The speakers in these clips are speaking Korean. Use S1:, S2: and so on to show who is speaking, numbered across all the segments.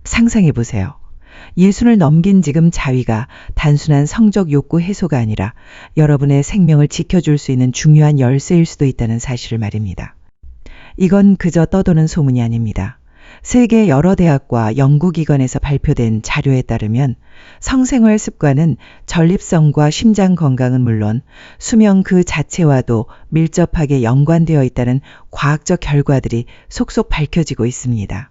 S1: 상상해 보세요. 예순을 넘긴 지금 자위가 단순한 성적 욕구 해소가 아니라 여러분의 생명을 지켜줄 수 있는 중요한 열쇠일 수도 있다는 사실을 말입니다. 이건 그저 떠도는 소문이 아닙니다. 세계 여러 대학과 연구기관에서 발표된 자료에 따르면 성생활 습관은 전립선과 심장 건강은 물론 수명 그 자체와도 밀접하게 연관되어 있다는 과학적 결과들이 속속 밝혀지고 있습니다.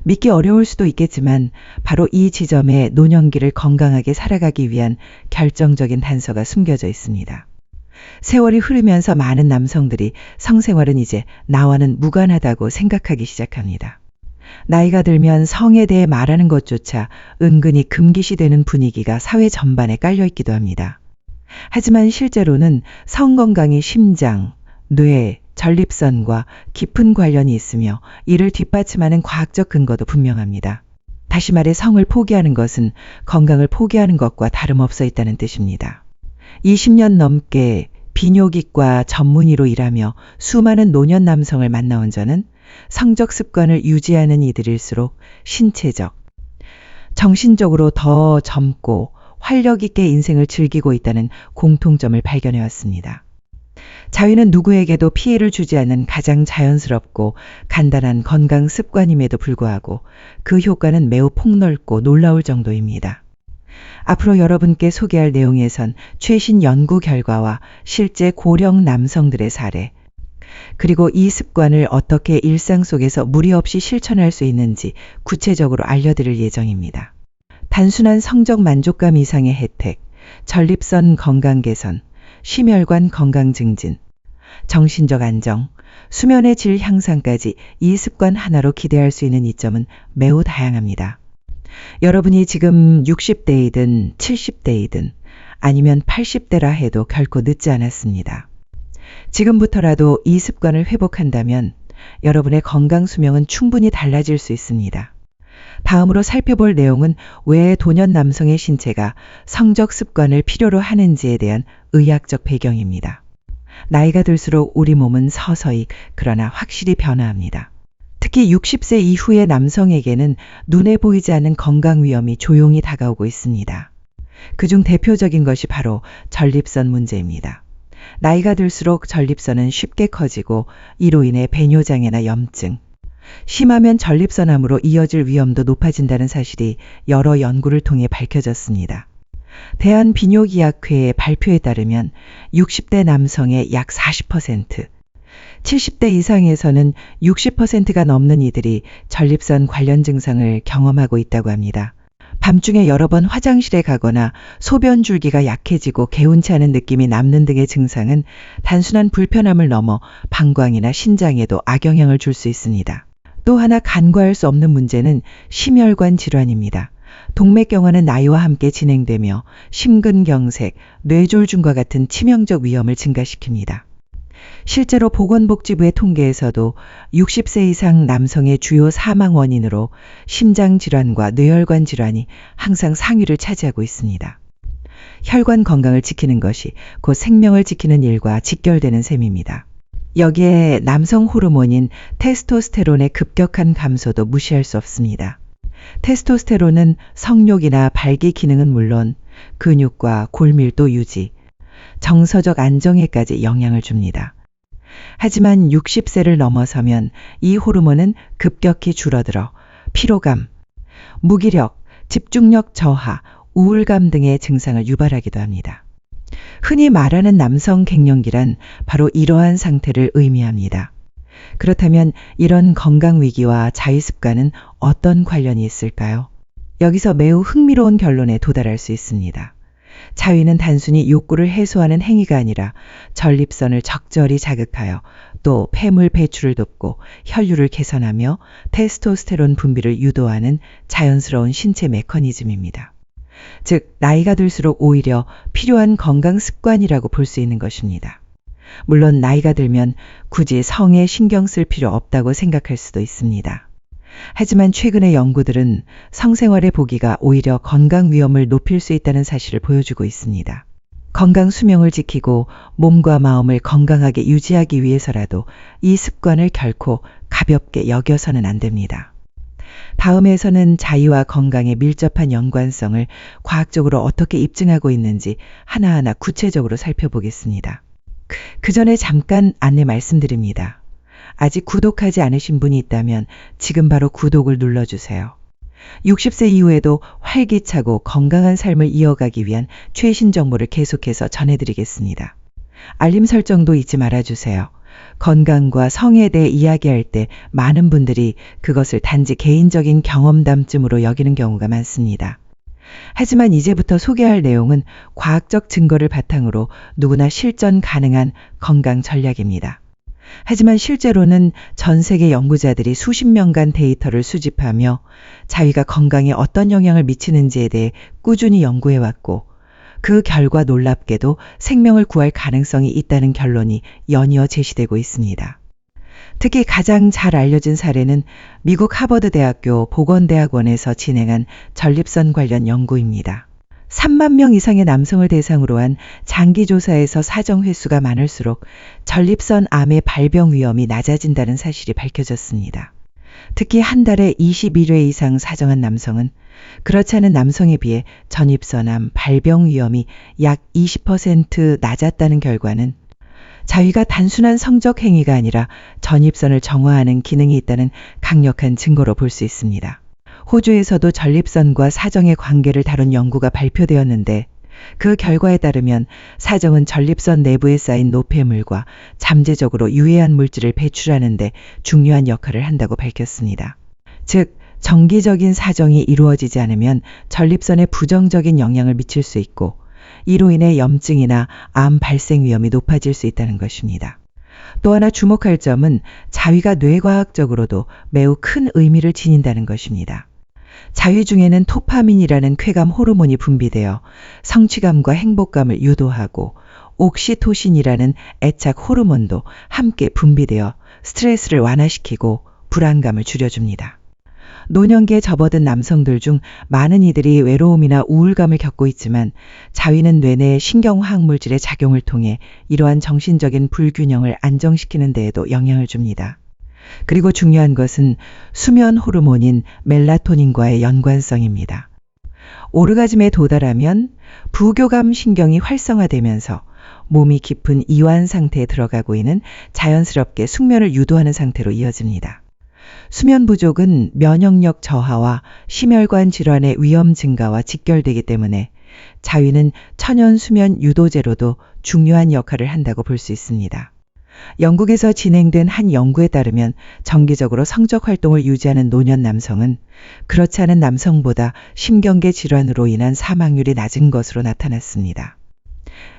S1: 믿기 어려울 수도 있겠지만 바로 이 지점에 노년기를 건강하게 살아가기 위한 결정적인 단서가 숨겨져 있습니다. 세월이 흐르면서 많은 남성들이 성생활은 이제 나와는 무관하다고 생각하기 시작합니다. 나이가 들면 성에 대해 말하는 것조차 은근히 금기시되는 분위기가 사회 전반에 깔려있기도 합니다. 하지만 실제로는 성 건강이 심장, 뇌, 전립선과 깊은 관련이 있으며 이를 뒷받침하는 과학적 근거도 분명합니다. 다시 말해 성을 포기하는 것은 건강을 포기하는 것과 다름없어 있다는 뜻입니다. 20년 넘게 비뇨기과 전문의로 일하며 수많은 노년 남성을 만나온 저는 성적 습관을 유지하는 이들일수록 신체적, 정신적으로 더 젊고 활력 있게 인생을 즐기고 있다는 공통점을 발견해 왔습니다. 자위는 누구에게도 피해를 주지 않는 가장 자연스럽고 간단한 건강 습관임에도 불구하고 그 효과는 매우 폭넓고 놀라울 정도입니다. 앞으로 여러분께 소개할 내용에선 최신 연구 결과와 실제 고령 남성들의 사례, 그리고 이 습관을 어떻게 일상 속에서 무리 없이 실천할 수 있는지 구체적으로 알려드릴 예정입니다. 단순한 성적 만족감 이상의 혜택, 전립선 건강 개선, 심혈관 건강 증진, 정신적 안정, 수면의 질 향상까지 이 습관 하나로 기대할 수 있는 이점은 매우 다양합니다. 여러분이 지금 60대이든 70대이든 아니면 80대라 해도 결코 늦지 않았습니다. 지금부터라도 이 습관을 회복한다면 여러분의 건강 수명은 충분히 달라질 수 있습니다. 다음으로 살펴볼 내용은 왜 도년 남성의 신체가 성적 습관을 필요로 하는지에 대한 의학적 배경입니다. 나이가 들수록 우리 몸은 서서히 그러나 확실히 변화합니다. 특히 60세 이후의 남성에게는 눈에 보이지 않는 건강 위험이 조용히 다가오고 있습니다. 그중 대표적인 것이 바로 전립선 문제입니다. 나이가 들수록 전립선은 쉽게 커지고 이로 인해 배뇨장애나 염증, 심하면 전립선암으로 이어질 위험도 높아진다는 사실이 여러 연구를 통해 밝혀졌습니다. 대한비뇨기학회의 발표에 따르면 60대 남성의 약 40%, 70대 이상에서는 60%가 넘는 이들이 전립선 관련 증상을 경험하고 있다고 합니다. 밤중에 여러 번 화장실에 가거나 소변 줄기가 약해지고 개운치 않은 느낌이 남는 등의 증상은 단순한 불편함을 넘어 방광이나 신장에도 악영향을 줄 수 있습니다. 또 하나 간과할 수 없는 문제는 심혈관 질환입니다. 동맥경화는 나이와 함께 진행되며 심근경색, 뇌졸중과 같은 치명적 위험을 증가시킵니다. 실제로 보건복지부의 통계에서도 60세 이상 남성의 주요 사망 원인으로 심장질환과 뇌혈관 질환이 항상 상위를 차지하고 있습니다. 혈관 건강을 지키는 것이 곧 생명을 지키는 일과 직결되는 셈입니다. 여기에 남성 호르몬인 테스토스테론의 급격한 감소도 무시할 수 없습니다. 테스토스테론은 성욕이나 발기 기능은 물론 근육과 골밀도 유지, 정서적 안정에까지 영향을 줍니다. 하지만 60세를 넘어서면 이 호르몬은 급격히 줄어들어 피로감, 무기력, 집중력 저하, 우울감 등의 증상을 유발하기도 합니다. 흔히 말하는 남성 갱년기란 바로 이러한 상태를 의미합니다. 그렇다면 이런 건강 위기와 자위 습관은 어떤 관련이 있을까요? 여기서 매우 흥미로운 결론에 도달할 수 있습니다. 자위는 단순히 욕구를 해소하는 행위가 아니라 전립선을 적절히 자극하여 또 폐물 배출을 돕고 혈류를 개선하며 테스토스테론 분비를 유도하는 자연스러운 신체 메커니즘입니다. 즉, 나이가 들수록 오히려 필요한 건강 습관이라고 볼 수 있는 것입니다. 물론 나이가 들면 굳이 성에 신경 쓸 필요 없다고 생각할 수도 있습니다. 하지만 최근의 연구들은 성생활의 보기가 오히려 건강 위험을 높일 수 있다는 사실을 보여주고 있습니다. 건강 수명을 지키고 몸과 마음을 건강하게 유지하기 위해서라도 이 습관을 결코 가볍게 여겨서는 안 됩니다. 다음에서는 자위와 건강에 밀접한 연관성을 과학적으로 어떻게 입증하고 있는지 하나하나 구체적으로 살펴보겠습니다. 그 전에 잠깐 안내 말씀드립니다. 아직 구독하지 않으신 분이 있다면 지금 바로 구독을 눌러주세요. 60세 이후에도 활기차고 건강한 삶을 이어가기 위한 최신 정보를 계속해서 전해드리겠습니다. 알림 설정도 잊지 말아주세요. 건강과 성에 대해 이야기할 때 많은 분들이 그것을 단지 개인적인 경험담쯤으로 여기는 경우가 많습니다. 하지만 이제부터 소개할 내용은 과학적 증거를 바탕으로 누구나 실전 가능한 건강 전략입니다. 하지만 실제로는 전 세계 연구자들이 수십 년간 데이터를 수집하며 자위가 건강에 어떤 영향을 미치는지에 대해 꾸준히 연구해왔고 그 결과 놀랍게도 생명을 구할 가능성이 있다는 결론이 연이어 제시되고 있습니다. 특히 가장 잘 알려진 사례는 미국 하버드대학교 보건대학원에서 진행한 전립선 관련 연구입니다. 3만 명 이상의 남성을 대상으로 한 장기조사에서 사정 횟수가 많을수록 전립선 암의 발병 위험이 낮아진다는 사실이 밝혀졌습니다. 특히 한 달에 21회 이상 사정한 남성은 그렇지 않은 남성에 비해 전립선암 발병 위험이 약 20% 낮았다는 결과는 자위가 단순한 성적 행위가 아니라 전립선을 정화하는 기능이 있다는 강력한 증거로 볼 수 있습니다. 호주에서도 전립선과 사정의 관계를 다룬 연구가 발표되었는데 그 결과에 따르면 사정은 전립선 내부에 쌓인 노폐물과 잠재적으로 유해한 물질을 배출하는 데 중요한 역할을 한다고 밝혔습니다. 즉, 정기적인 사정이 이루어지지 않으면 전립선에 부정적인 영향을 미칠 수 있고 이로 인해 염증이나 암 발생 위험이 높아질 수 있다는 것입니다. 또 하나 주목할 점은 자위가 뇌과학적으로도 매우 큰 의미를 지닌다는 것입니다. 자위 중에는 토파민이라는 쾌감 호르몬이 분비되어 성취감과 행복감을 유도하고 옥시토신이라는 애착 호르몬도 함께 분비되어 스트레스를 완화시키고 불안감을 줄여줍니다. 노년기에 접어든 남성들 중 많은 이들이 외로움이나 우울감을 겪고 있지만 자위는 뇌내 신경화학 물질의 작용을 통해 이러한 정신적인 불균형을 안정시키는 데에도 영향을 줍니다. 그리고 중요한 것은 수면 호르몬인 멜라토닌과의 연관성입니다. 오르가즘에 도달하면 부교감 신경이 활성화되면서 몸이 깊은 이완 상태에 들어가고 있는 자연스럽게 숙면을 유도하는 상태로 이어집니다. 수면 부족은 면역력 저하와 심혈관 질환의 위험 증가와 직결되기 때문에 자위는 천연 수면 유도제로도 중요한 역할을 한다고 볼 수 있습니다. 영국에서 진행된 한 연구에 따르면 정기적으로 성적 활동을 유지하는 노년 남성은 그렇지 않은 남성보다 심경계 질환으로 인한 사망률이 낮은 것으로 나타났습니다.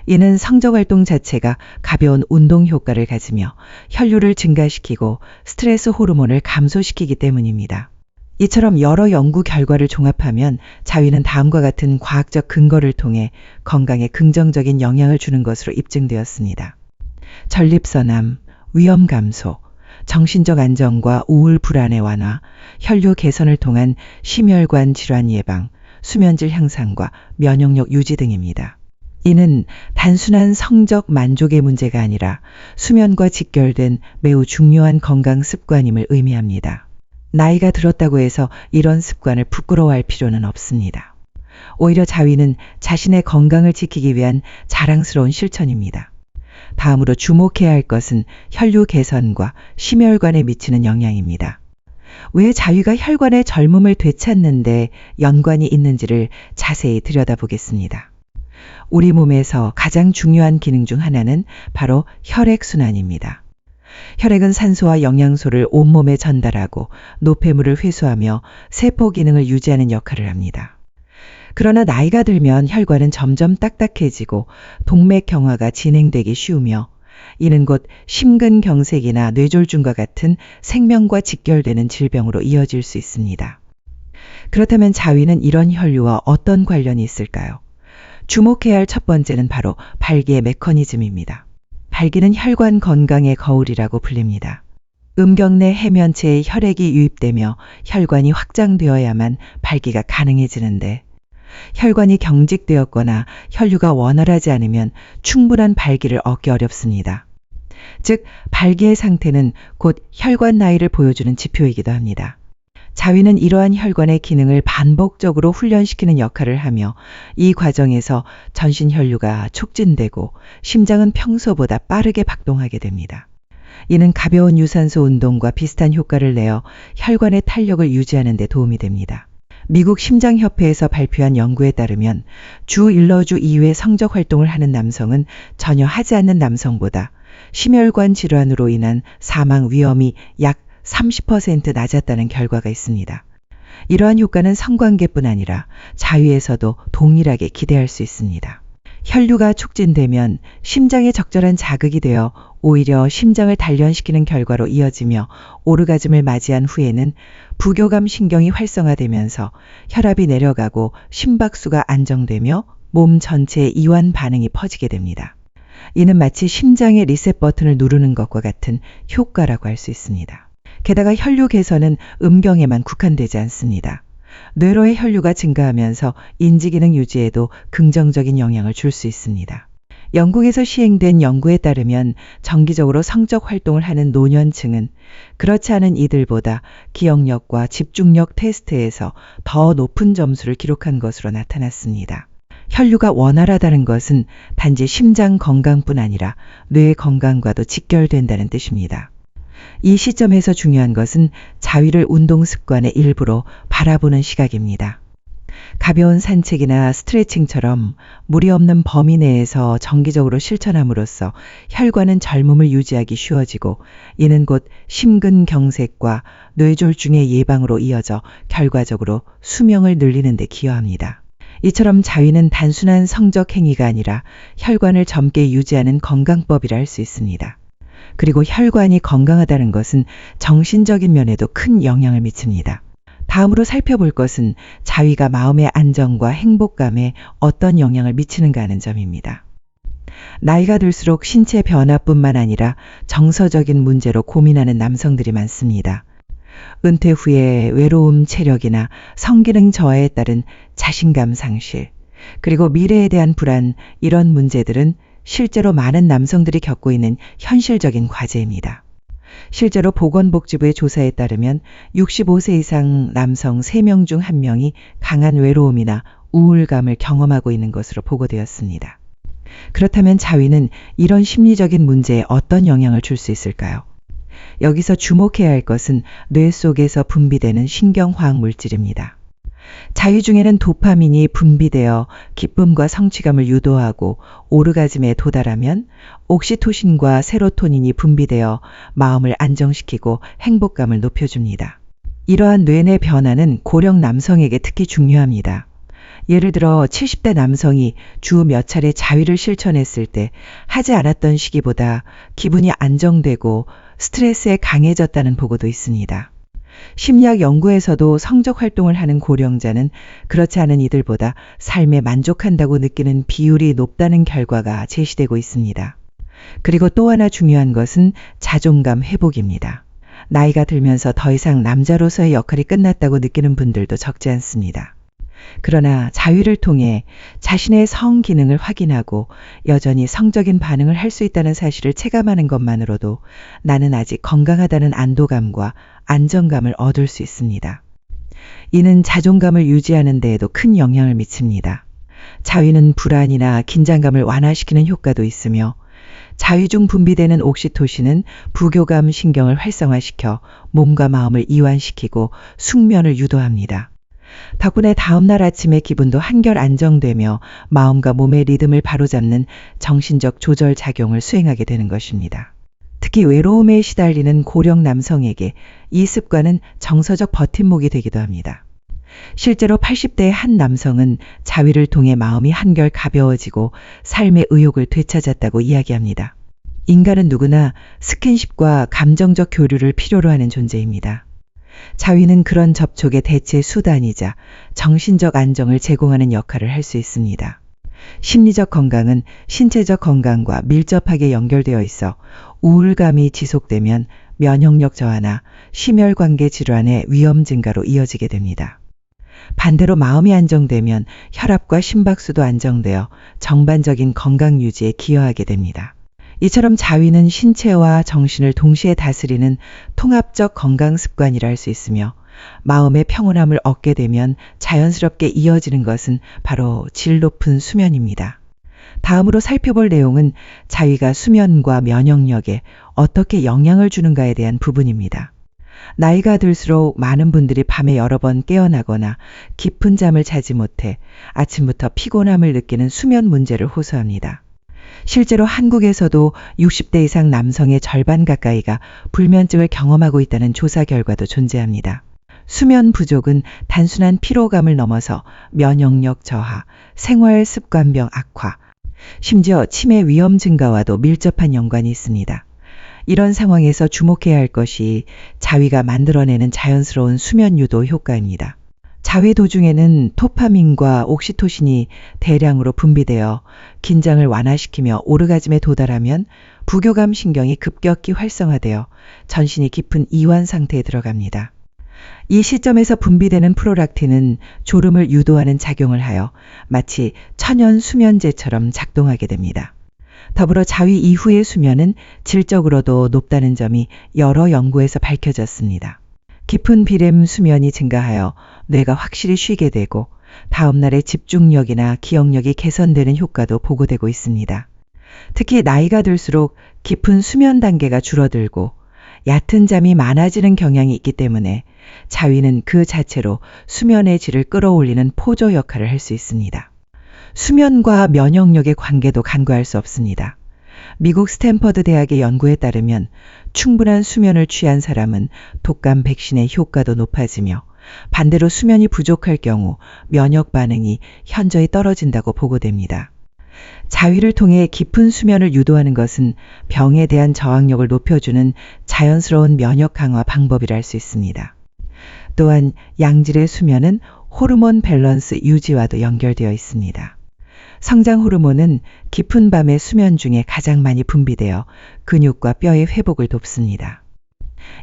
S1: 이는 성적 활동 자체가 가벼운 운동 효과를 가지며 혈류를 증가시키고 스트레스 호르몬을 감소시키기 때문입니다. 이처럼 여러 연구 결과를 종합하면 자위는 다음과 같은 과학적 근거를 통해 건강에 긍정적인 영향을 주는 것으로 입증되었습니다. 전립선암, 위험 감소, 정신적 안정과 우울 불안의 완화, 혈류 개선을 통한 심혈관 질환 예방, 수면질 향상과 면역력 유지 등입니다. 이는 단순한 성적 만족의 문제가 아니라 수면과 직결된 매우 중요한 건강 습관임을 의미합니다. 나이가 들었다고 해서 이런 습관을 부끄러워할 필요는 없습니다. 오히려 자위는 자신의 건강을 지키기 위한 자랑스러운 실천입니다. 다음으로 주목해야 할 것은 혈류 개선과 심혈관에 미치는 영향입니다. 왜 자위가 혈관의 젊음을 되찾는 데 연관이 있는지를 자세히 들여다보겠습니다. 우리 몸에서 가장 중요한 기능 중 하나는 바로 혈액순환입니다. 혈액은 산소와 영양소를 온몸에 전달하고 노폐물을 회수하며 세포 기능을 유지하는 역할을 합니다. 그러나 나이가 들면 혈관은 점점 딱딱해지고 동맥경화가 진행되기 쉬우며 이는 곧 심근경색이나 뇌졸중과 같은 생명과 직결되는 질병으로 이어질 수 있습니다. 그렇다면 자위는 이런 혈류와 어떤 관련이 있을까요? 주목해야 할 첫 번째는 바로 발기의 메커니즘입니다. 발기는 혈관 건강의 거울이라고 불립니다. 음경내 해면체에 혈액이 유입되며 혈관이 확장되어야만 발기가 가능해지는데 혈관이 경직되었거나 혈류가 원활하지 않으면 충분한 발기를 얻기 어렵습니다. 즉, 발기의 상태는 곧 혈관 나이를 보여주는 지표이기도 합니다. 자위는 이러한 혈관의 기능을 반복적으로 훈련시키는 역할을 하며 이 과정에서 전신 혈류가 촉진되고 심장은 평소보다 빠르게 박동하게 됩니다. 이는 가벼운 유산소 운동과 비슷한 효과를 내어 혈관의 탄력을 유지하는 데 도움이 됩니다. 미국 심장협회에서 발표한 연구에 따르면 주 일러주 이후에 성적 활동을 하는 남성은 전혀 하지 않는 남성보다 심혈관 질환으로 인한 사망 위험이 약 30% 낮았다는 결과가 있습니다. 이러한 효과는 성관계뿐 아니라 자위에서도 동일하게 기대할 수 있습니다. 혈류가 촉진되면 심장에 적절한 자극이 되어 오히려 심장을 단련시키는 결과로 이어지며 오르가즘을 맞이한 후에는 부교감 신경이 활성화되면서 혈압이 내려가고 심박수가 안정되며 몸 전체에 이완 반응이 퍼지게 됩니다. 이는 마치 심장의 리셋 버튼을 누르는 것과 같은 효과라고 할 수 있습니다. 게다가 혈류 개선은 음경에만 국한되지 않습니다. 뇌로의 혈류가 증가하면서 인지기능 유지에도 긍정적인 영향을 줄 수 있습니다. 영국에서 시행된 연구에 따르면 정기적으로 성적 활동을 하는 노년층은 그렇지 않은 이들보다 기억력과 집중력 테스트에서 더 높은 점수를 기록한 것으로 나타났습니다. 혈류가 원활하다는 것은 단지 심장 건강뿐 아니라 뇌 건강과도 직결된다는 뜻입니다. 이 시점에서 중요한 것은 자위를 운동 습관의 일부로 바라보는 시각입니다. 가벼운 산책이나 스트레칭처럼 무리 없는 범위 내에서 정기적으로 실천함으로써 혈관은 젊음을 유지하기 쉬워지고 이는 곧 심근경색과 뇌졸중의 예방으로 이어져 결과적으로 수명을 늘리는 데 기여합니다. 이처럼 자위는 단순한 성적 행위가 아니라 혈관을 젊게 유지하는 건강법이라 할 수 있습니다. 그리고 혈관이 건강하다는 것은 정신적인 면에도 큰 영향을 미칩니다. 다음으로 살펴볼 것은 자위가 마음의 안정과 행복감에 어떤 영향을 미치는가 하는 점입니다. 나이가 들수록 신체 변화뿐만 아니라 정서적인 문제로 고민하는 남성들이 많습니다. 은퇴 후에 외로움, 체력이나 성기능 저하에 따른 자신감 상실, 그리고 미래에 대한 불안, 이런 문제들은 실제로 많은 남성들이 겪고 있는 현실적인 과제입니다. 실제로 보건복지부의 조사에 따르면 65세 이상 남성 3명 중 1명이 강한 외로움이나 우울감을 경험하고 있는 것으로 보고되었습니다. 그렇다면 자위는 이런 심리적인 문제에 어떤 영향을 줄 수 있을까요? 여기서 주목해야 할 것은 뇌 속에서 분비되는 신경화학 물질입니다. 자위 중에는 도파민이 분비되어 기쁨과 성취감을 유도하고 오르가즘에 도달하면 옥시토신과 세로토닌이 분비되어 마음을 안정시키고 행복감을 높여줍니다. 이러한 뇌내 변화는 고령 남성에게 특히 중요합니다. 예를 들어 70대 남성이 주 몇 차례 자위를 실천했을 때 하지 않았던 시기보다 기분이 안정되고 스트레스에 강해졌다는 보고도 있습니다. 심리학 연구에서도 성적 활동을 하는 고령자는 그렇지 않은 이들보다 삶에 만족한다고 느끼는 비율이 높다는 결과가 제시되고 있습니다. 그리고 또 하나 중요한 것은 자존감 회복입니다. 나이가 들면서 더 이상 남자로서의 역할이 끝났다고 느끼는 분들도 적지 않습니다. 그러나 자위를 통해 자신의 성 기능을 확인하고 여전히 성적인 반응을 할 수 있다는 사실을 체감하는 것만으로도 나는 아직 건강하다는 안도감과 안정감을 얻을 수 있습니다. 이는 자존감을 유지하는 데에도 큰 영향을 미칩니다. 자위는 불안이나 긴장감을 완화시키는 효과도 있으며 자위 중 분비되는 옥시토신은 부교감 신경을 활성화시켜 몸과 마음을 이완시키고 숙면을 유도합니다. 덕분에 다음날 아침의 기분도 한결 안정되며 마음과 몸의 리듬을 바로잡는 정신적 조절 작용을 수행하게 되는 것입니다. 특히 외로움에 시달리는 고령 남성에게 이 습관은 정서적 버팀목이 되기도 합니다. 실제로 80대의 한 남성은 자위를 통해 마음이 한결 가벼워지고 삶의 의욕을 되찾았다고 이야기합니다. 인간은 누구나 스킨십과 감정적 교류를 필요로 하는 존재입니다. 자위는 그런 접촉의 대체 수단이자 정신적 안정을 제공하는 역할을 할 수 있습니다. 심리적 건강은 신체적 건강과 밀접하게 연결되어 있어 우울감이 지속되면 면역력 저하나 심혈관계 질환의 위험 증가로 이어지게 됩니다. 반대로 마음이 안정되면 혈압과 심박수도 안정되어 전반적인 건강 유지에 기여하게 됩니다. 이처럼 자위는 신체와 정신을 동시에 다스리는 통합적 건강 습관이라 할 수 있으며 마음의 평온함을 얻게 되면 자연스럽게 이어지는 것은 바로 질 높은 수면입니다. 다음으로 살펴볼 내용은 자위가 수면과 면역력에 어떻게 영향을 주는가에 대한 부분입니다. 나이가 들수록 많은 분들이 밤에 여러 번 깨어나거나 깊은 잠을 자지 못해 아침부터 피곤함을 느끼는 수면 문제를 호소합니다. 실제로 한국에서도 60대 이상 남성의 절반 가까이가 불면증을 경험하고 있다는 조사 결과도 존재합니다. 수면 부족은 단순한 피로감을 넘어서 면역력 저하, 생활 습관병 악화, 심지어 치매 위험 증가와도 밀접한 연관이 있습니다. 이런 상황에서 주목해야 할 것이 자위가 만들어내는 자연스러운 수면 유도 효과입니다. 자위 도중에는 도파민과 옥시토신이 대량으로 분비되어 긴장을 완화시키며 오르가즘에 도달하면 부교감 신경이 급격히 활성화되어 전신이 깊은 이완 상태에 들어갑니다. 이 시점에서 분비되는 프롤락틴은 졸음을 유도하는 작용을 하여 마치 천연 수면제처럼 작동하게 됩니다. 더불어 자위 이후의 수면은 질적으로도 높다는 점이 여러 연구에서 밝혀졌습니다. 깊은 비렘 수면이 증가하여 뇌가 확실히 쉬게 되고 다음날의 집중력이나 기억력이 개선되는 효과도 보고되고 있습니다. 특히 나이가 들수록 깊은 수면 단계가 줄어들고 얕은 잠이 많아지는 경향이 있기 때문에 자위는 그 자체로 수면의 질을 끌어올리는 포조 역할을 할 수 있습니다. 수면과 면역력의 관계도 간과할 수 없습니다. 미국 스탠퍼드 대학의 연구에 따르면 충분한 수면을 취한 사람은 독감 백신의 효과도 높아지며 반대로 수면이 부족할 경우 면역 반응이 현저히 떨어진다고 보고됩니다. 자위를 통해 깊은 수면을 유도하는 것은 병에 대한 저항력을 높여주는 자연스러운 면역 강화 방법이라 할 수 있습니다. 또한 양질의 수면은 호르몬 밸런스 유지와도 연결되어 있습니다. 성장 호르몬은 깊은 밤의 수면 중에 가장 많이 분비되어 근육과 뼈의 회복을 돕습니다.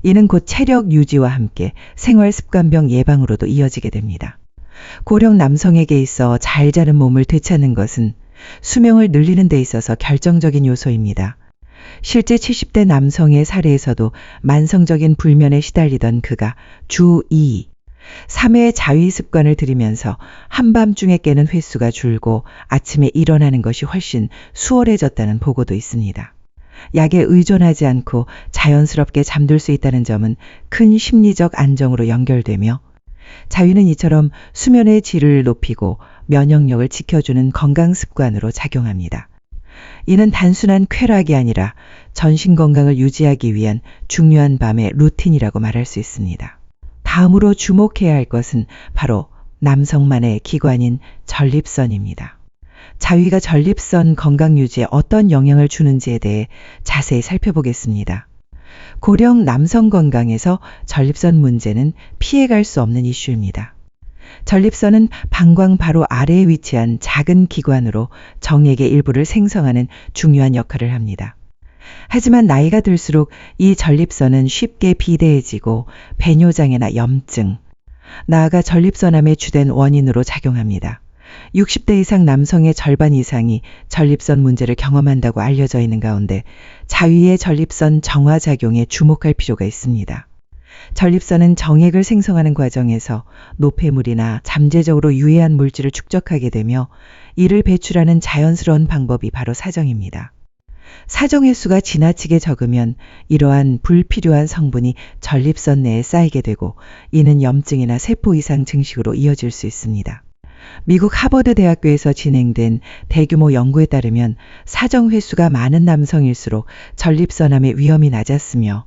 S1: 이는 곧 체력 유지와 함께 생활 습관병 예방으로도 이어지게 됩니다. 고령 남성에게 있어 잘 자는 몸을 되찾는 것은 수명을 늘리는 데 있어서 결정적인 요소입니다. 실제 70대 남성의 사례에서도 만성적인 불면에 시달리던 그가 주 2, 3회 자위 습관을 들이면서 한밤중에 깨는 횟수가 줄고 아침에 일어나는 것이 훨씬 수월해졌다는 보고도 있습니다. 약에 의존하지 않고 자연스럽게 잠들 수 있다는 점은 큰 심리적 안정으로 연결되며 자위는 이처럼 수면의 질을 높이고 면역력을 지켜주는 건강 습관으로 작용합니다. 이는 단순한 쾌락이 아니라 전신 건강을 유지하기 위한 중요한 밤의 루틴이라고 말할 수 있습니다. 다음으로 주목해야 할 것은 바로 남성만의 기관인 전립선입니다. 자위가 전립선 건강 유지에 어떤 영향을 주는지에 대해 자세히 살펴보겠습니다. 고령 남성 건강에서 전립선 문제는 피해갈 수 없는 이슈입니다. 전립선은 방광 바로 아래에 위치한 작은 기관으로 정액의 일부를 생성하는 중요한 역할을 합니다. 하지만 나이가 들수록 이 전립선은 쉽게 비대해지고 배뇨장애나 염증, 나아가 전립선암의 주된 원인으로 작용합니다. 60대 이상 남성의 절반 이상이 전립선 문제를 경험한다고 알려져 있는 가운데 자위의 전립선 정화작용에 주목할 필요가 있습니다. 전립선은 정액을 생성하는 과정에서 노폐물이나 잠재적으로 유해한 물질을 축적하게 되며 이를 배출하는 자연스러운 방법이 바로 사정입니다. 사정 횟수가 지나치게 적으면 이러한 불필요한 성분이 전립선 내에 쌓이게 되고 이는 염증이나 세포 이상 증식으로 이어질 수 있습니다. 미국 하버드 대학교에서 진행된 대규모 연구에 따르면 사정 횟수가 많은 남성일수록 전립선암의 위험이 낮았으며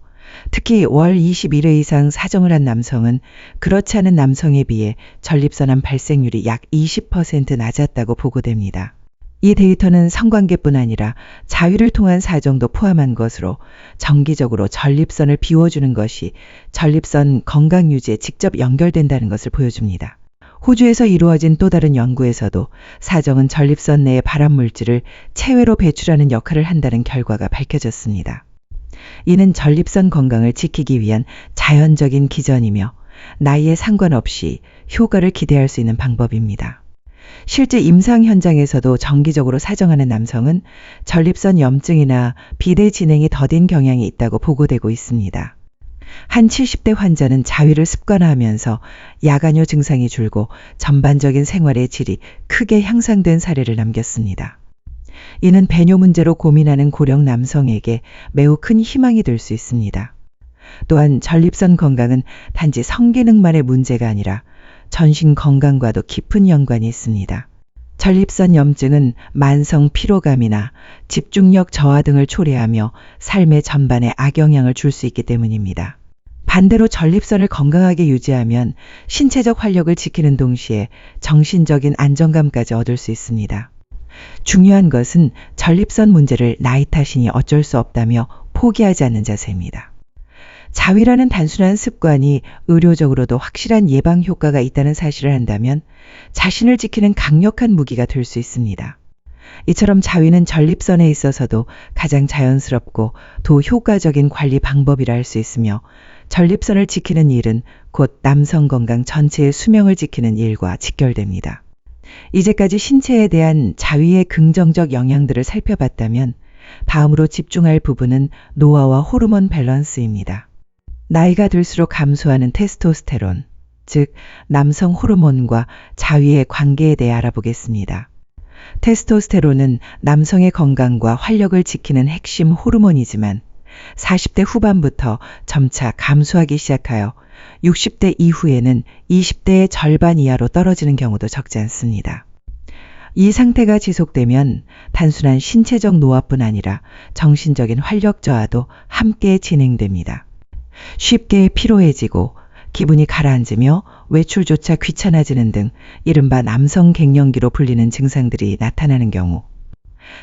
S1: 특히 월 21회 이상 사정을 한 남성은 그렇지 않은 남성에 비해 전립선암 발생률이 약 20% 낮았다고 보고됩니다. 이 데이터는 성관계뿐 아니라 자위를 통한 사정도 포함한 것으로 정기적으로 전립선을 비워주는 것이 전립선 건강 유지에 직접 연결된다는 것을 보여줍니다. 호주에서 이루어진 또 다른 연구에서도 사정은 전립선 내의 발암물질을 체외로 배출하는 역할을 한다는 결과가 밝혀졌습니다. 이는 전립선 건강을 지키기 위한 자연적인 기전이며 나이에 상관없이 효과를 기대할 수 있는 방법입니다. 실제 임상 현장에서도 정기적으로 사정하는 남성은 전립선 염증이나 비대 진행이 더딘 경향이 있다고 보고되고 있습니다. 한 70대 환자는 자위를 습관화하면서 야간요 증상이 줄고 전반적인 생활의 질이 크게 향상된 사례를 남겼습니다. 이는 배뇨 문제로 고민하는 고령 남성에게 매우 큰 희망이 될 수 있습니다. 또한 전립선 건강은 단지 성기능만의 문제가 아니라 전신 건강과도 깊은 연관이 있습니다. 전립선 염증은 만성 피로감이나 집중력 저하 등을 초래하며 삶의 전반에 악영향을 줄 수 있기 때문입니다. 반대로 전립선을 건강하게 유지하면 신체적 활력을 지키는 동시에 정신적인 안정감까지 얻을 수 있습니다. 중요한 것은 전립선 문제를 나이 탓이니 어쩔 수 없다며 포기하지 않는 자세입니다. 자위라는 단순한 습관이 의료적으로도 확실한 예방 효과가 있다는 사실을 한다면 자신을 지키는 강력한 무기가 될 수 있습니다. 이처럼 자위는 전립선에 있어서도 가장 자연스럽고 더 효과적인 관리 방법이라 할 수 있으며 전립선을 지키는 일은 곧 남성 건강 전체의 수명을 지키는 일과 직결됩니다. 이제까지 신체에 대한 자위의 긍정적 영향들을 살펴봤다면 다음으로 집중할 부분은 노화와 호르몬 밸런스입니다. 나이가 들수록 감소하는 테스토스테론, 즉 남성 호르몬과 자위의 관계에 대해 알아보겠습니다. 테스토스테론은 남성의 건강과 활력을 지키는 핵심 호르몬이지만 40대 후반부터 점차 감소하기 시작하여 60대 이후에는 20대의 절반 이하로 떨어지는 경우도 적지 않습니다. 이 상태가 지속되면 단순한 신체적 노화뿐 아니라 정신적인 활력 저하도 함께 진행됩니다. 쉽게 피로해지고 기분이 가라앉으며 외출조차 귀찮아지는 등 이른바 남성 갱년기로 불리는 증상들이 나타나는 경우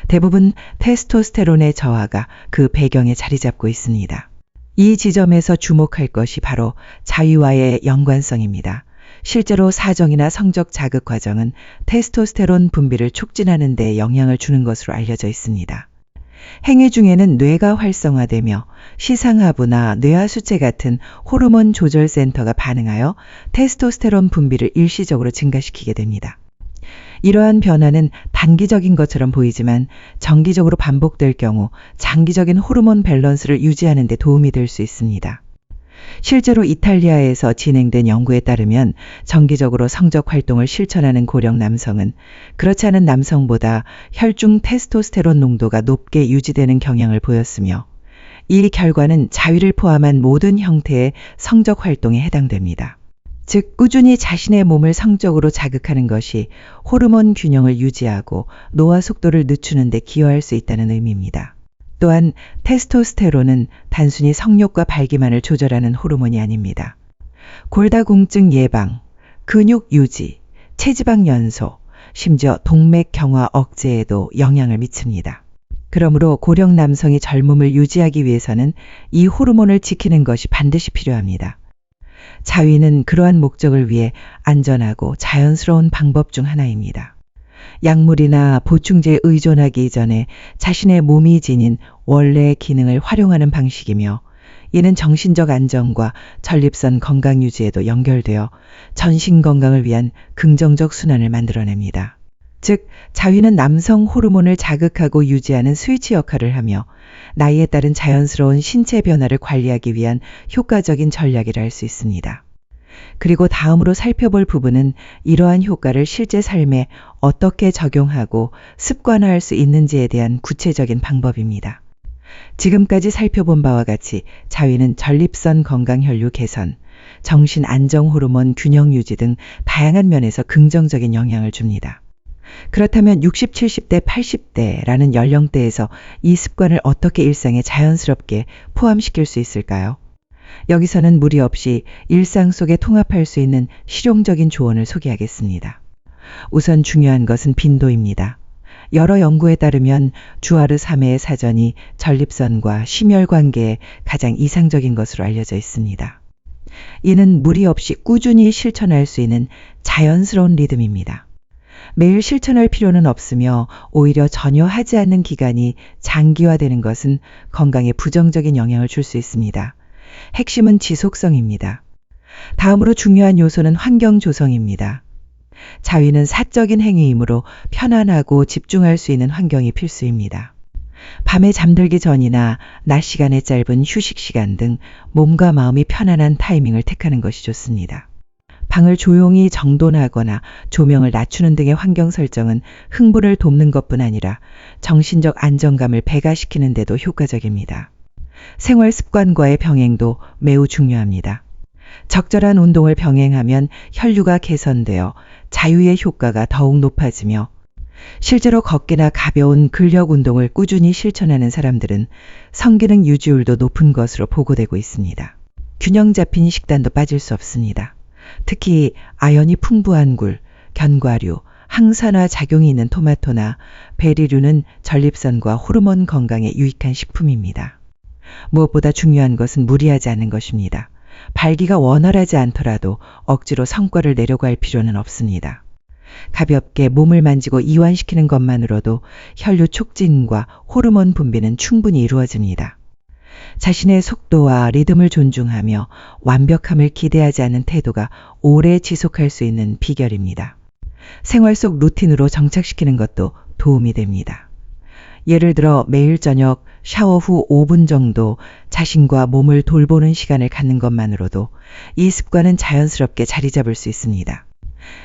S1: 대부분 테스토스테론의 저하가 그 배경에 자리 잡고 있습니다. 이 지점에서 주목할 것이 바로 자위와의 연관성입니다. 실제로 사정이나 성적 자극 과정은 테스토스테론 분비를 촉진하는 데 영향을 주는 것으로 알려져 있습니다. 행위 중에는 뇌가 활성화되며 시상하부나 뇌하수체 같은 호르몬 조절 센터가 반응하여 테스토스테론 분비를 일시적으로 증가시키게 됩니다. 이러한 변화는 단기적인 것처럼 보이지만 정기적으로 반복될 경우 장기적인 호르몬 밸런스를 유지하는 데 도움이 될 수 있습니다. 실제로 이탈리아에서 진행된 연구에 따르면 정기적으로 성적 활동을 실천하는 고령 남성은 그렇지 않은 남성보다 혈중 테스토스테론 농도가 높게 유지되는 경향을 보였으며 이 결과는 자위를 포함한 모든 형태의 성적 활동에 해당됩니다. 즉 꾸준히 자신의 몸을 성적으로 자극하는 것이 호르몬 균형을 유지하고 노화 속도를 늦추는 데 기여할 수 있다는 의미입니다. 또한 테스토스테론은 단순히 성욕과 발기만을 조절하는 호르몬이 아닙니다. 골다공증 예방, 근육 유지, 체지방 연소, 심지어 동맥 경화 억제에도 영향을 미칩니다. 그러므로 고령 남성이 젊음을 유지하기 위해서는 이 호르몬을 지키는 것이 반드시 필요합니다. 자위는 그러한 목적을 위해 안전하고 자연스러운 방법 중 하나입니다. 약물이나 보충제에 의존하기 이전에 자신의 몸이 지닌 원래의 기능을 활용하는 방식이며 이는 정신적 안정과 전립선 건강 유지에도 연결되어 전신 건강을 위한 긍정적 순환을 만들어냅니다. 즉, 자위는 남성 호르몬을 자극하고 유지하는 스위치 역할을 하며 나이에 따른 자연스러운 신체 변화를 관리하기 위한 효과적인 전략이라 할 수 있습니다. 그리고 다음으로 살펴볼 부분은 이러한 효과를 실제 삶에 어떻게 적용하고 습관화할 수 있는지에 대한 구체적인 방법입니다. 지금까지 살펴본 바와 같이 자위는 전립선 건강 혈류 개선, 정신 안정 호르몬 균형 유지 등 다양한 면에서 긍정적인 영향을 줍니다. 그렇다면 60, 70대, 80대라는 연령대에서 이 습관을 어떻게 일상에 자연스럽게 포함시킬 수 있을까요? 여기서는 무리 없이 일상 속에 통합할 수 있는 실용적인 조언을 소개하겠습니다. 우선 중요한 것은 빈도입니다. 여러 연구에 따르면 주아르 3회의 사전이 전립선과 심혈 관계에 가장 이상적인 것으로 알려져 있습니다. 이는 무리 없이 꾸준히 실천할 수 있는 자연스러운 리듬입니다. 매일 실천할 필요는 없으며 오히려 전혀 하지 않는 기간이 장기화되는 것은 건강에 부정적인 영향을 줄 수 있습니다. 핵심은 지속성입니다. 다음으로 중요한 요소는 환경 조성입니다. 자위는 사적인 행위이므로 편안하고 집중할 수 있는 환경이 필수입니다. 밤에 잠들기 전이나 낮 시간의 짧은 휴식 시간 등 몸과 마음이 편안한 타이밍을 택하는 것이 좋습니다. 방을 조용히 정돈하거나 조명을 낮추는 등의 환경 설정은 흥분을 돕는 것뿐 아니라 정신적 안정감을 배가시키는 데도 효과적입니다. 생활 습관과의 병행도 매우 중요합니다. 적절한 운동을 병행하면 혈류가 개선되어 자유의 효과가 더욱 높아지며 실제로 걷기나 가벼운 근력 운동을 꾸준히 실천하는 사람들은 성기능 유지율도 높은 것으로 보고되고 있습니다. 균형 잡힌 식단도 빠질 수 없습니다. 특히 아연이 풍부한 굴, 견과류, 항산화 작용이 있는 토마토나 베리류는 전립선과 호르몬 건강에 유익한 식품입니다. 무엇보다 중요한 것은 무리하지 않는 것입니다. 발기가 원활하지 않더라도 억지로 성과를 내려고 할 필요는 없습니다. 가볍게 몸을 만지고 이완시키는 것만으로도 혈류 촉진과 호르몬 분비는 충분히 이루어집니다. 자신의 속도와 리듬을 존중하며 완벽함을 기대하지 않는 태도가 오래 지속할 수 있는 비결입니다. 생활 속 루틴으로 정착시키는 것도 도움이 됩니다. 예를 들어 매일 저녁 샤워 후 5분 정도 자신과 몸을 돌보는 시간을 갖는 것만으로도 이 습관은 자연스럽게 자리 잡을 수 있습니다.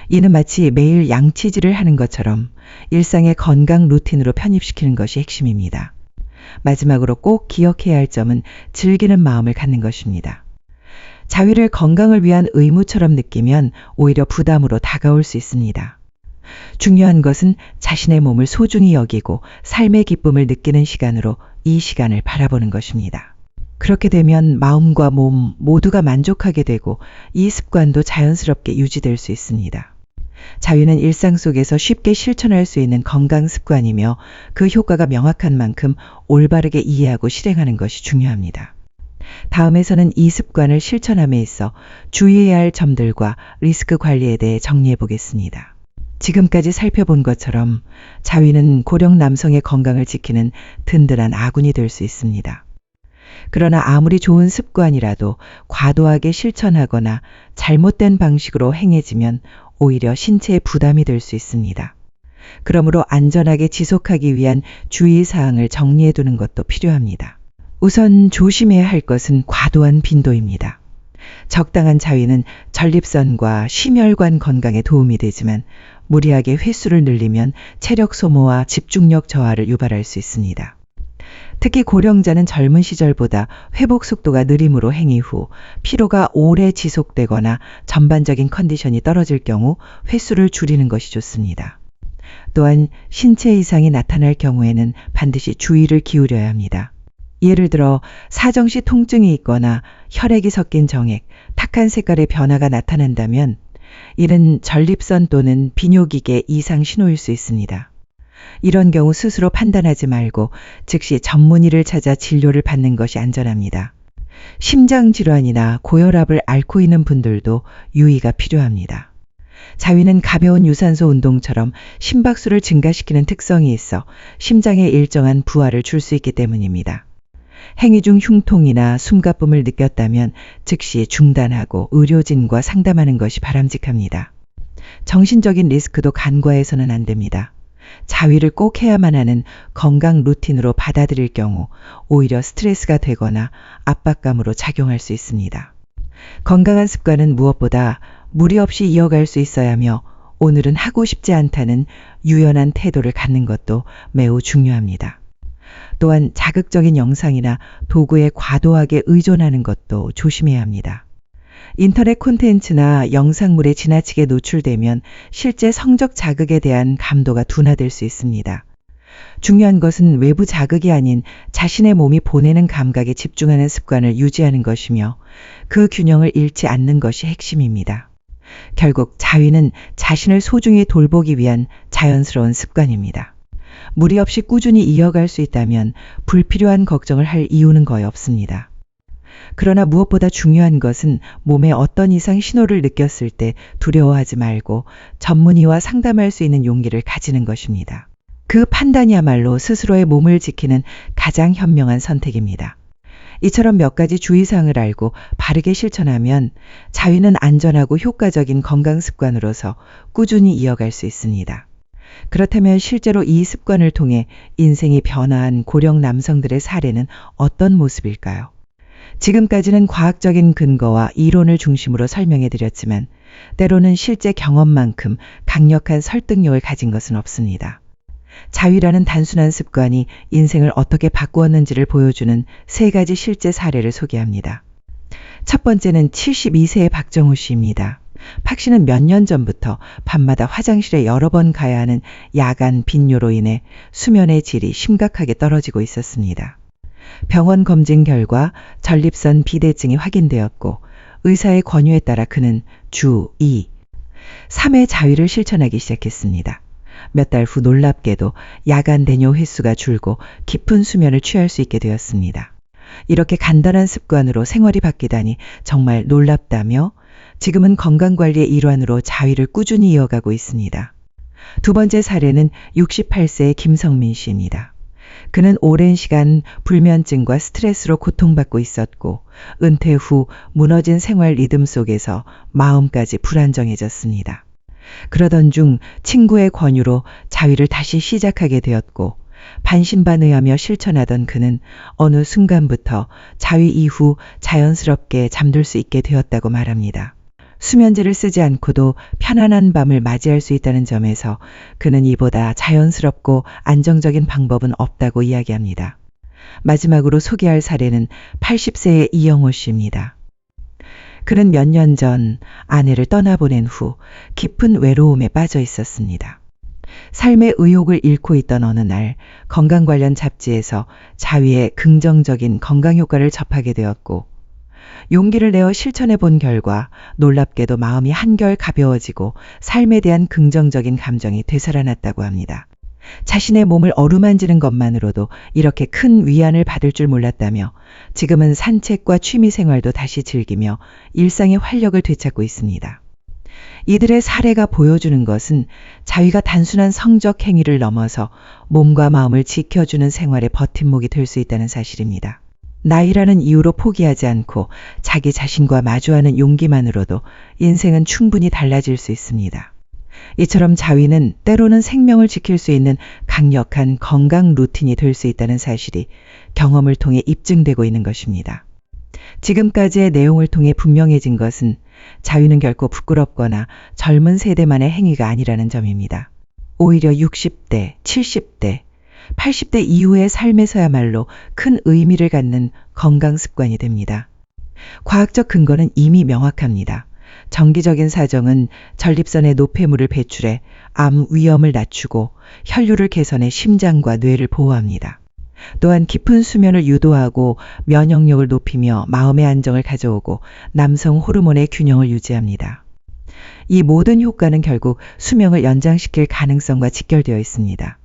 S1: 이는 마치 매일 양치질을 하는 것처럼 일상의 건강 루틴으로 편입시키는 것이 핵심입니다. 마지막으로 꼭 기억해야 할 점은 즐기는 마음을 갖는 것입니다. 자위를 건강을 위한 의무처럼 느끼면 오히려 부담으로 다가올 수 있습니다. 중요한 것은 자신의 몸을 소중히 여기고 삶의 기쁨을 느끼는 시간으로 이 시간을 바라보는 것입니다. 그렇게 되면 마음과 몸 모두가 만족하게 되고 이 습관도 자연스럽게 유지될 수 있습니다. 자위는 일상 속에서 쉽게 실천할 수 있는 건강 습관이며 그 효과가 명확한 만큼 올바르게 이해하고 실행하는 것이 중요합니다. 다음에서는 이 습관을 실천함에 있어 주의해야 할 점들과 리스크 관리에 대해 정리해 보겠습니다. 지금까지 살펴본 것처럼 자위는 고령 남성의 건강을 지키는 든든한 아군이 될 수 있습니다. 그러나 아무리 좋은 습관이라도 과도하게 실천하거나 잘못된 방식으로 행해지면 오히려 신체에 부담이 될 수 있습니다. 그러므로 안전하게 지속하기 위한 주의사항을 정리해 두는 것도 필요합니다. 우선 조심해야 할 것은 과도한 빈도입니다. 적당한 자위는 전립선과 심혈관 건강에 도움이 되지만 무리하게 횟수를 늘리면 체력 소모와 집중력 저하를 유발할 수 있습니다. 특히 고령자는 젊은 시절보다 회복 속도가 느림으로 행위 후 피로가 오래 지속되거나 전반적인 컨디션이 떨어질 경우 횟수를 줄이는 것이 좋습니다. 또한 신체 이상이 나타날 경우에는 반드시 주의를 기울여야 합니다. 예를 들어 사정시 통증이 있거나 혈액이 섞인 정액, 탁한 색깔의 변화가 나타난다면 이는 전립선 또는 비뇨기계 이상 신호일 수 있습니다. 이런 경우 스스로 판단하지 말고 즉시 전문의를 찾아 진료를 받는 것이 안전합니다. 심장질환이나 고혈압을 앓고 있는 분들도 유의가 필요합니다. 자위는 가벼운 유산소 운동처럼 심박수를 증가시키는 특성이 있어 심장에 일정한 부하를 줄 수 있기 때문입니다. 행위 중 흉통이나 숨가쁨을 느꼈다면 즉시 중단하고 의료진과 상담하는 것이 바람직합니다. 정신적인 리스크도 간과해서는 안 됩니다. 자위를 꼭 해야만 하는 건강 루틴으로 받아들일 경우 오히려 스트레스가 되거나 압박감으로 작용할 수 있습니다. 건강한 습관은 무엇보다 무리 없이 이어갈 수 있어야 하며 오늘은 하고 싶지 않다는 유연한 태도를 갖는 것도 매우 중요합니다. 또한 자극적인 영상이나 도구에 과도하게 의존하는 것도 조심해야 합니다. 인터넷 콘텐츠나 영상물에 지나치게 노출되면 실제 성적 자극에 대한 감도가 둔화될 수 있습니다. 중요한 것은 외부 자극이 아닌 자신의 몸이 보내는 감각에 집중하는 습관을 유지하는 것이며 그 균형을 잃지 않는 것이 핵심입니다. 결국 자위는 자신을 소중히 돌보기 위한 자연스러운 습관입니다. 무리 없이 꾸준히 이어갈 수 있다면 불필요한 걱정을 할 이유는 거의 없습니다. 그러나 무엇보다 중요한 것은 몸에 어떤 이상 신호를 느꼈을 때 두려워하지 말고 전문의와 상담할 수 있는 용기를 가지는 것입니다. 그 판단이야말로 스스로의 몸을 지키는 가장 현명한 선택입니다. 이처럼 몇 가지 주의사항을 알고 바르게 실천하면 자위는 안전하고 효과적인 건강 습관으로서 꾸준히 이어갈 수 있습니다. 그렇다면 실제로 이 습관을 통해 인생이 변화한 고령 남성들의 사례는 어떤 모습일까요? 지금까지는 과학적인 근거와 이론을 중심으로 설명해 드렸지만 때로는 실제 경험만큼 강력한 설득력을 가진 것은 없습니다. 자위라는 단순한 습관이 인생을 어떻게 바꾸었는지를 보여주는 3가지 실제 사례를 소개합니다. 첫 번째는 72세의 박정우 씨입니다. 박 씨는 몇 년 전부터 밤마다 화장실에 여러 번 가야 하는 야간 빈뇨로 인해 수면의 질이 심각하게 떨어지고 있었습니다. 병원 검진 결과 전립선 비대증이 확인되었고 의사의 권유에 따라 그는 주 2, 3회 자위를 실천하기 시작했습니다. 몇 달 후 놀랍게도 야간 대뇨 횟수가 줄고 깊은 수면을 취할 수 있게 되었습니다. 이렇게 간단한 습관으로 생활이 바뀌다니 정말 놀랍다며 지금은 건강관리의 일환으로 자위를 꾸준히 이어가고 있습니다. 두 번째 사례는 68세의 김성민 씨입니다. 그는 오랜 시간 불면증과 스트레스로 고통받고 있었고 은퇴 후 무너진 생활 리듬 속에서 마음까지 불안정해졌습니다. 그러던 중 친구의 권유로 자위를 다시 시작하게 되었고 반신반의하며 실천하던 그는 어느 순간부터 자위 이후 자연스럽게 잠들 수 있게 되었다고 말합니다. 수면제를 쓰지 않고도 편안한 밤을 맞이할 수 있다는 점에서 그는 이보다 자연스럽고 안정적인 방법은 없다고 이야기합니다. 마지막으로 소개할 사례는 80세의 이영호 씨입니다. 그는 몇 년 전 아내를 떠나보낸 후 깊은 외로움에 빠져 있었습니다. 삶의 의욕을 잃고 있던 어느 날 건강 관련 잡지에서 자위의 긍정적인 건강 효과를 접하게 되었고 용기를 내어 실천해 본 결과 놀랍게도 마음이 한결 가벼워지고 삶에 대한 긍정적인 감정이 되살아났다고 합니다. 자신의 몸을 어루만지는 것만으로도 이렇게 큰 위안을 받을 줄 몰랐다며 지금은 산책과 취미 생활도 다시 즐기며 일상의 활력을 되찾고 있습니다. 이들의 사례가 보여주는 것은 자위가 단순한 성적 행위를 넘어서 몸과 마음을 지켜주는 생활의 버팀목이 될 수 있다는 사실입니다. 나이라는 이유로 포기하지 않고 자기 자신과 마주하는 용기만으로도 인생은 충분히 달라질 수 있습니다. 이처럼 자위는 때로는 생명을 지킬 수 있는 강력한 건강 루틴이 될 수 있다는 사실이 경험을 통해 입증되고 있는 것입니다. 지금까지의 내용을 통해 분명해진 것은 자위는 결코 부끄럽거나 젊은 세대만의 행위가 아니라는 점입니다. 오히려 60대, 70대, 80대 이후의 삶에서야말로 큰 의미를 갖는 건강 습관이 됩니다. 과학적 근거는 이미 명확합니다. 정기적인 사정은 전립선의 노폐물을 배출해 암 위험을 낮추고 혈류를 개선해 심장과 뇌를 보호합니다. 또한 깊은 수면을 유도하고 면역력을 높이며 마음의 안정을 가져오고 남성 호르몬의 균형을 유지합니다. 이 모든 효과는 결국 수명을 연장시킬 가능성과 직결되어 있습니다.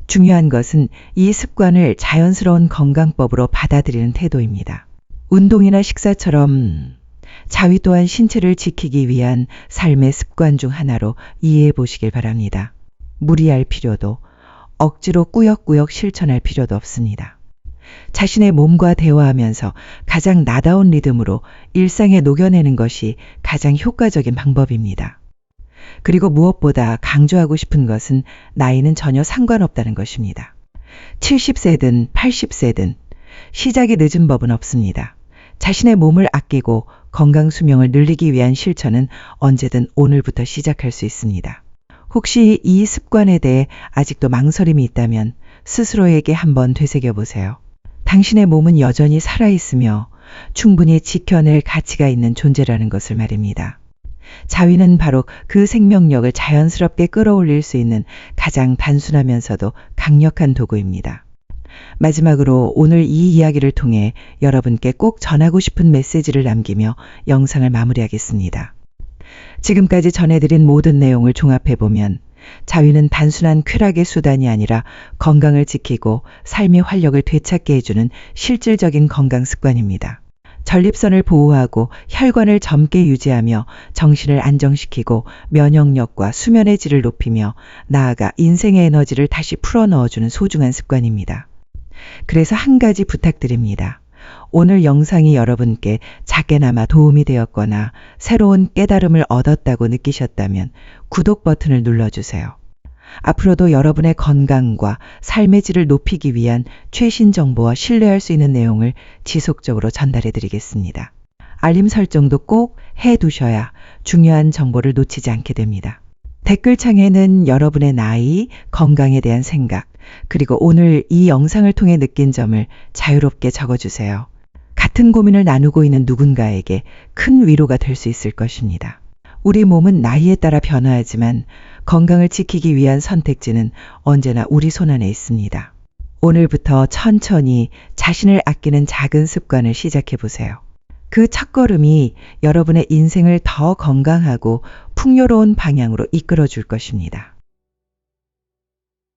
S1: 중요한 것은 이 습관을 자연스러운 건강법으로 받아들이는 태도입니다. 운동이나 식사처럼 자위 또한 신체를 지키기 위한 삶의 습관 중 하나로 이해해 보시길 바랍니다. 무리할 필요도 억지로 꾸역꾸역 실천할 필요도 없습니다. 자신의 몸과 대화하면서 가장 나다운 리듬으로 일상에 녹여내는 것이 가장 효과적인 방법입니다. 그리고 무엇보다 강조하고 싶은 것은 나이는 전혀 상관없다는 것입니다. 70세든 80세든 시작이 늦은 법은 없습니다. 자신의 몸을 아끼고 건강 수명을 늘리기 위한 실천은 언제든 오늘부터 시작할 수 있습니다. 혹시 이 습관에 대해 아직도 망설임이 있다면 스스로에게 한번 되새겨보세요. 당신의 몸은 여전히 살아있으며 충분히 지켜낼 가치가 있는 존재라는 것을 말입니다. 자위는 바로 그 생명력을 자연스럽게 끌어올릴 수 있는 가장 단순하면서도 강력한 도구입니다. 마지막으로 오늘 이 이야기를 통해 여러분께 꼭 전하고 싶은 메시지를 남기며 영상을 마무리하겠습니다. 지금까지 전해드린 모든 내용을 종합해보면 자위는 단순한 쾌락의 수단이 아니라 건강을 지키고 삶의 활력을 되찾게 해주는 실질적인 건강 습관입니다. 전립선을 보호하고 혈관을 젊게 유지하며 정신을 안정시키고 면역력과 수면의 질을 높이며 나아가 인생의 에너지를 다시 풀어넣어주는 소중한 습관입니다. 그래서 한 가지 부탁드립니다. 오늘 영상이 여러분께 작게나마 도움이 되었거나 새로운 깨달음을 얻었다고 느끼셨다면 구독 버튼을 눌러주세요. 앞으로도 여러분의 건강과 삶의 질을 높이기 위한 최신 정보와 신뢰할 수 있는 내용을 지속적으로 전달해 드리겠습니다. 알림 설정도 꼭 해두셔야 중요한 정보를 놓치지 않게 됩니다. 댓글창에는 여러분의 나이, 건강에 대한 생각, 그리고 오늘 이 영상을 통해 느낀 점을 자유롭게 적어주세요. 같은 고민을 나누고 있는 누군가에게 큰 위로가 될 수 있을 것입니다. 우리 몸은 나이에 따라 변화하지만 건강을 지키기 위한 선택지는 언제나 우리 손 안에 있습니다. 오늘부터 천천히 자신을 아끼는 작은 습관을 시작해 보세요. 그 첫걸음이 여러분의 인생을 더 건강하고 풍요로운 방향으로 이끌어 줄 것입니다.